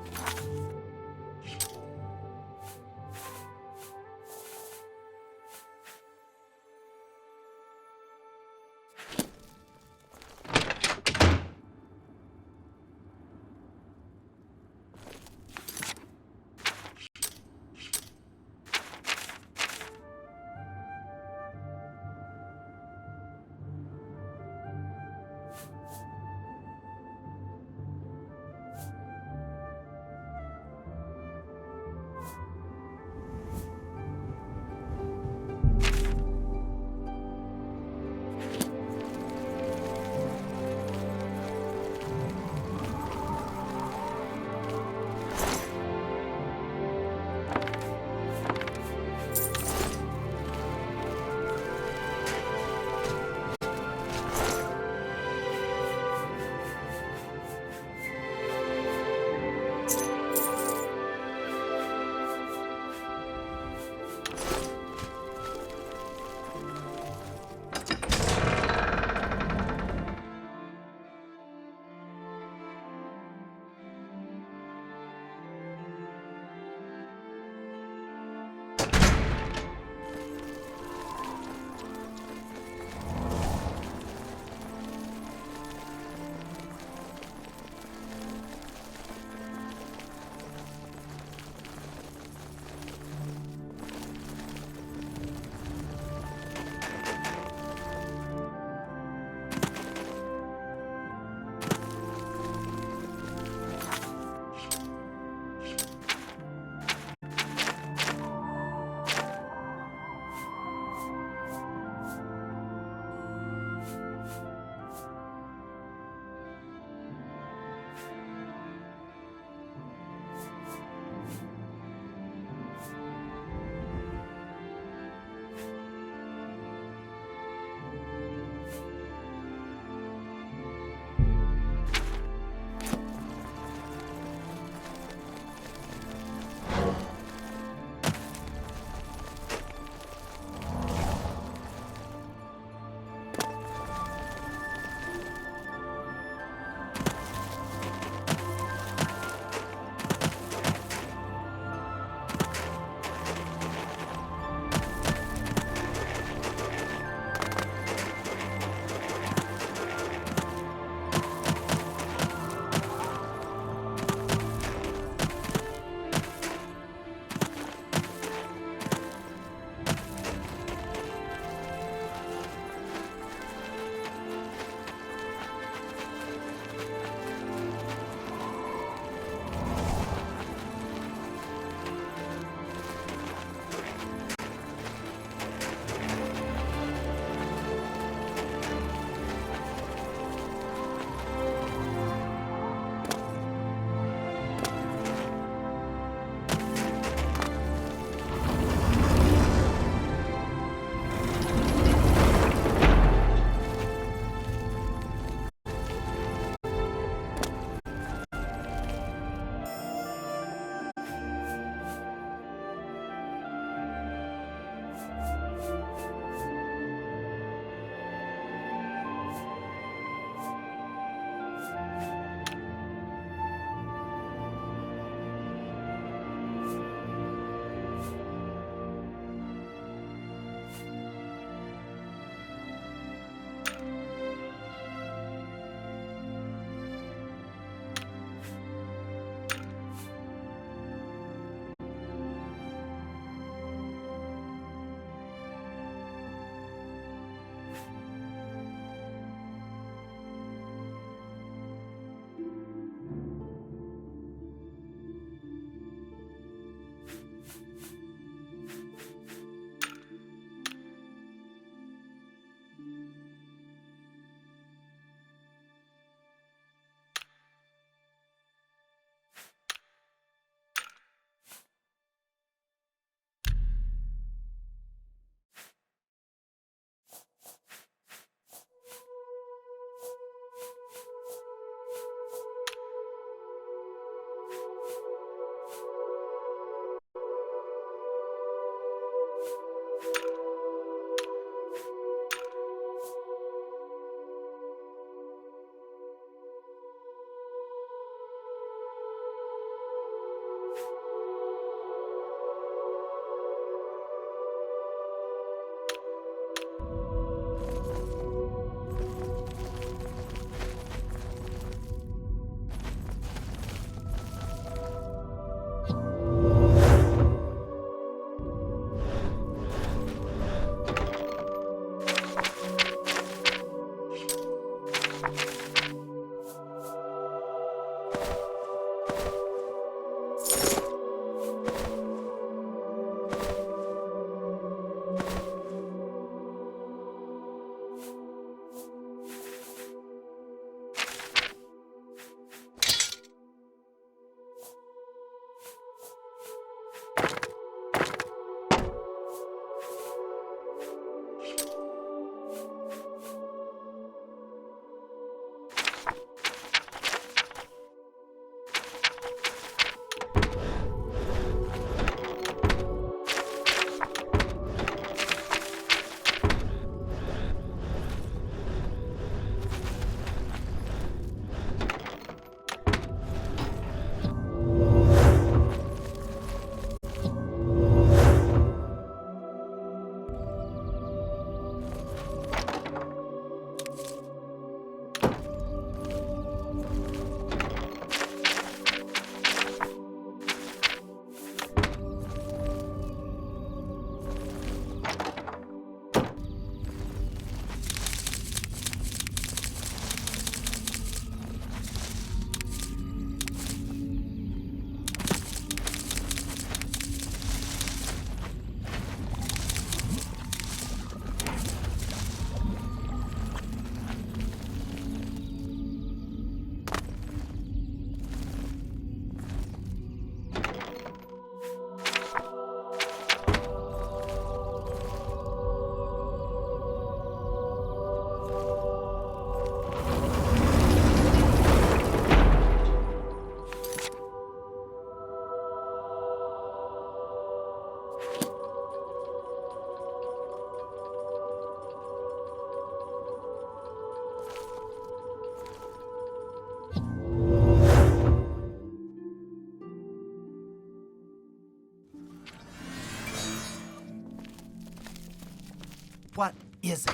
What is it?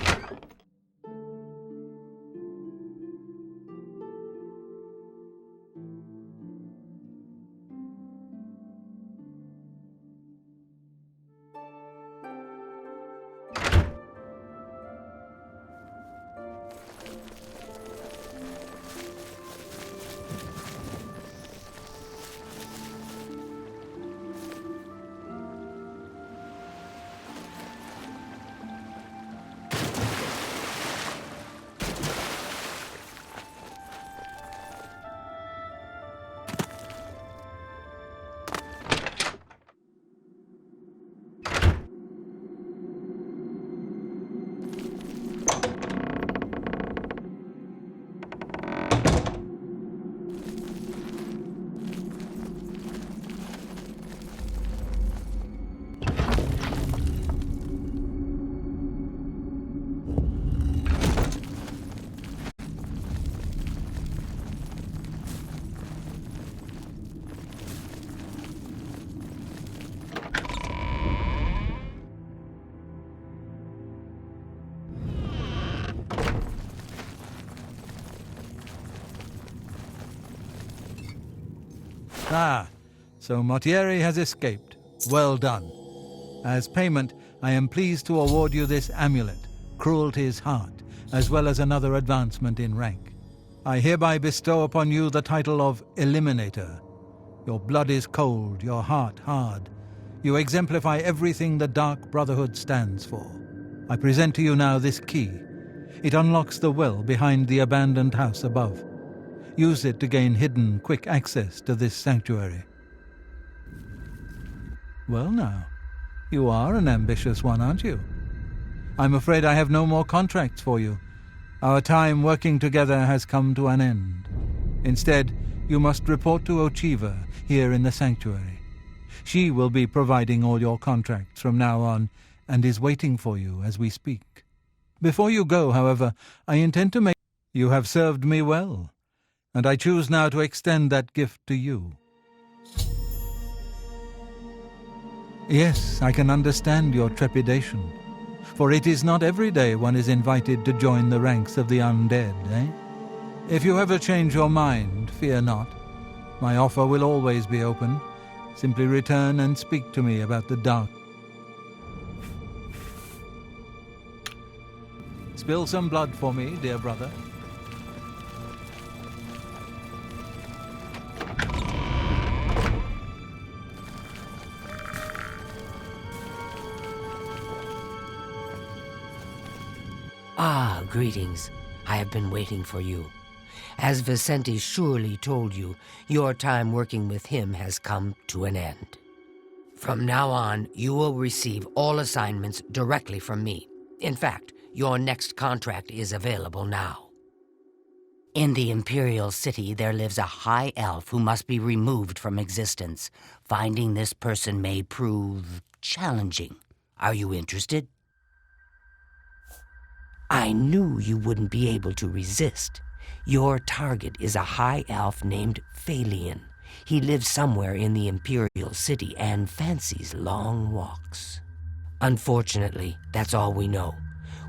Ah, so Mortieri has escaped. Well done. As payment, I am pleased to award you this amulet, Cruelty's Heart, as well as another advancement in rank. I hereby bestow upon you the title of Eliminator. Your blood is cold, your heart hard. You exemplify everything the Dark Brotherhood stands for. I present to you now this key. It unlocks the well behind the abandoned house above. Use it to gain hidden, quick access to this sanctuary. Well now, you are an ambitious one, aren't you? I'm afraid I have no more contracts for you. Our time working together has come to an end. Instead, you must report to Ochiva here in the sanctuary. She will be providing all your contracts from now on, and is waiting for you as we speak. Before you go, however, I intend to make... You have served me well, and I choose now to extend that gift to you. Yes, I can understand your trepidation, for it is not every day one is invited to join the ranks of the undead, eh? If you ever change your mind, fear not. My offer will always be open. Simply return and speak to me about the dark. Spill some blood for me, dear brother. Ah, greetings. I have been waiting for you. As Vicente surely told you, your time working with him has come to an end. From now on, you will receive all assignments directly from me. In fact, your next contract is available now. In the Imperial City, there lives a high elf who must be removed from existence. Finding this person may prove challenging. Are you interested? I knew you wouldn't be able to resist. Your target is a high elf named Phalion. He lives somewhere in the Imperial City and fancies long walks. Unfortunately, that's all we know.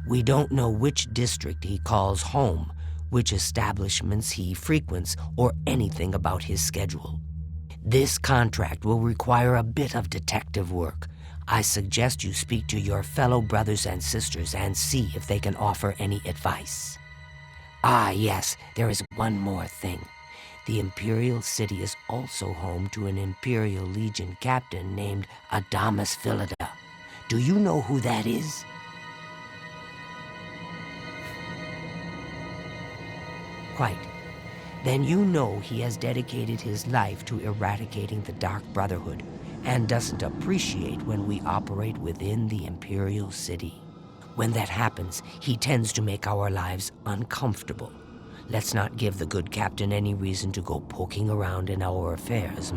We don't know which district he calls home, which establishments he frequents, or anything about his schedule. This contract will require a bit of detective work. I suggest you speak to your fellow brothers and sisters and see if they can offer any advice. Ah, yes, there is one more thing. The Imperial City is also home to an Imperial Legion captain named Adamus Philida. Do you know who that is? Quite. Then you know he has dedicated his life to eradicating the Dark Brotherhood, and doesn't appreciate when we operate within the Imperial City. When that happens, he tends to make our lives uncomfortable. Let's not give the good captain any reason to go poking around in our affairs,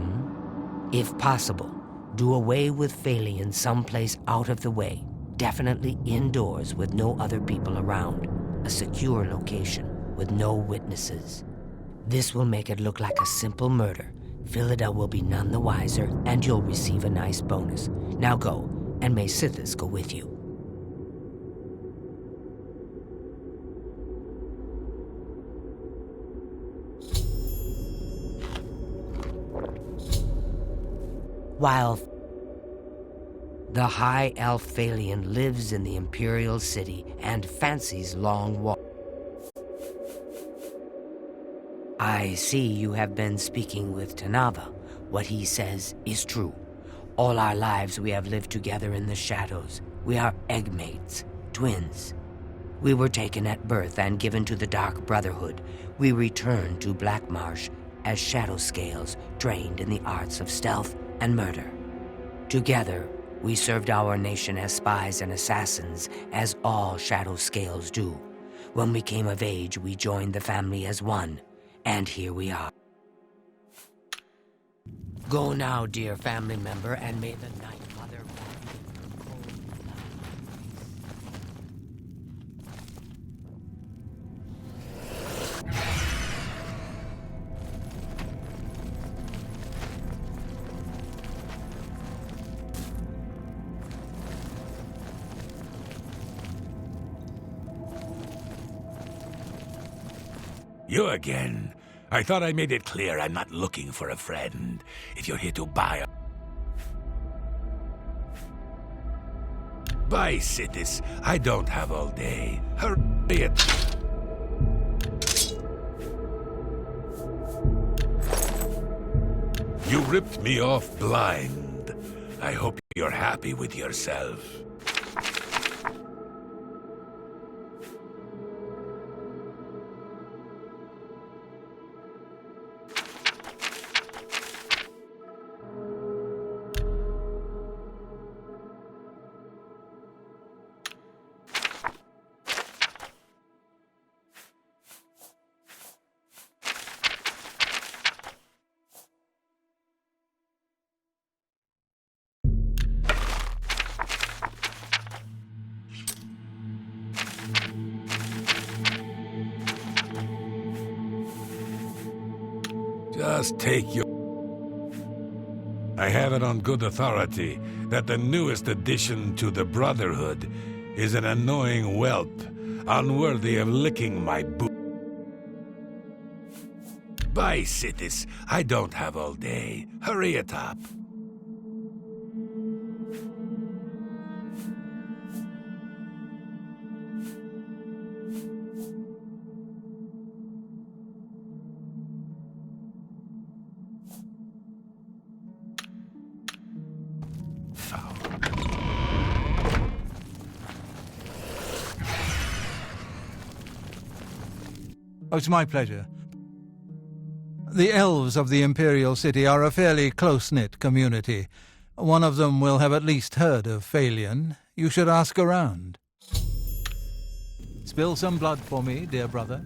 If possible, do away with Phalion someplace out of the way, definitely indoors with no other people around, a secure location with no witnesses. This will make it look like a simple murder. Philida will be none the wiser, and you'll receive a nice bonus. Now go, and may Sithis go with you. While the High Elf Phalion lives in the Imperial City and fancies long walks. I see you have been speaking with Tanava. What he says is true. All our lives we have lived together in the shadows. We are eggmates, twins. We were taken at birth and given to the Dark Brotherhood. We returned to Blackmarsh as Shadow Scales, trained in the arts of stealth and murder. Together, we served our nation as spies and assassins, as all Shadow Scales do. When we came of age, we joined the family as one. And here we are. Go now, dear family member, and may the Night Mother guide you in her cold light. You again. I thought I made it clear I'm not looking for a friend. If you're here to buy Sithis. I don't have all day. Hurry it. You ripped me off blind. I hope you're happy with yourself. Just take your... I have it on good authority that the newest addition to the Brotherhood is an annoying whelp, unworthy of licking my boot. Bye, Sithis. I don't have all day. Hurry it up. Oh, it's my pleasure. The elves of the Imperial City are a fairly close-knit community. One of them will have at least heard of Phalion. You should ask around. Spill some blood for me, dear brother.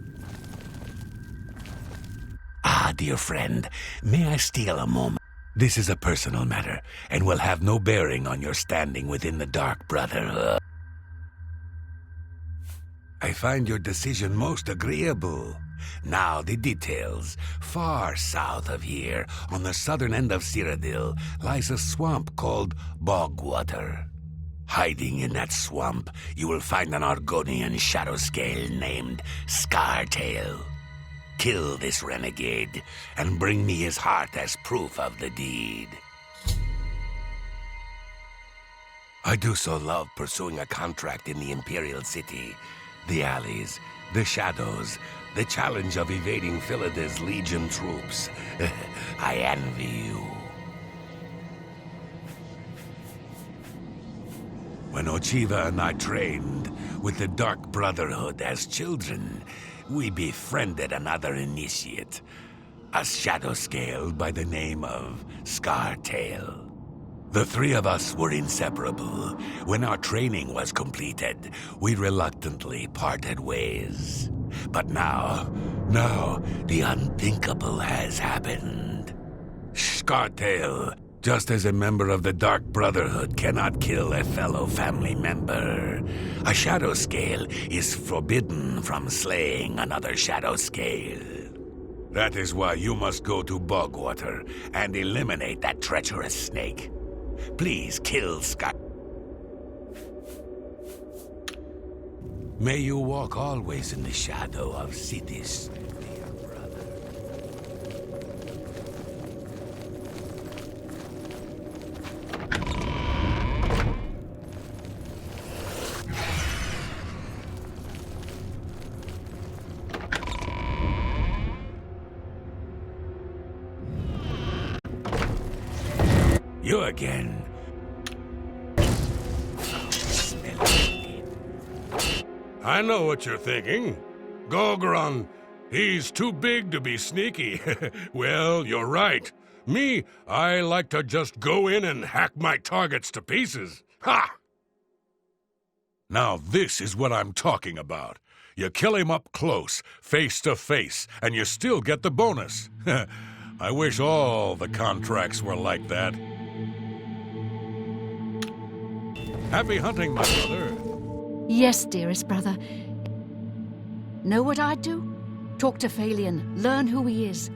Ah, dear friend, may I steal a moment? This is a personal matter, and will have no bearing on your standing within the Dark Brotherhood. I find your decision most agreeable. Now, the details. Far south of here, on the southern end of Cyrodiil, lies a swamp called Bogwater. Hiding in that swamp, you will find an Argonian shadow scale named Scartail. Kill this renegade, and bring me his heart as proof of the deed. I do so love pursuing a contract in the Imperial City. The alleys, the shadows, the challenge of evading Philida's Legion troops. I envy you. When Ochiva and I trained with the Dark Brotherhood as children, we befriended another initiate, a shadow scale by the name of Scartail. The three of us were inseparable. When our training was completed, we reluctantly parted ways. But now, the unthinkable has happened. Scartail, just as a member of the Dark Brotherhood cannot kill a fellow family member, a Shadow Scale is forbidden from slaying another Shadow Scale. That is why you must go to Bogwater and eliminate that treacherous snake. Please kill Scott. May you walk always in the shadow of Sidis, dear brother. You again. I know what you're thinking. Gogron, he's too big to be sneaky. Well, you're right. Me, I like to just go in and hack my targets to pieces. Ha! Now this is what I'm talking about. You kill him up close, face to face, and you still get the bonus. I wish all the contracts were like that. Happy hunting, my brother. Yes, dearest brother. Know what I'd do? Talk to Phalion, learn who he is.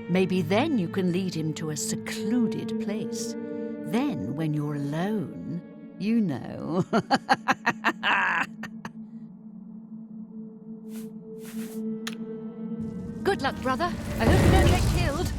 Maybe then you can lead him to a secluded place. Then, when you're alone, you know. Good luck, brother. I hope you don't get killed.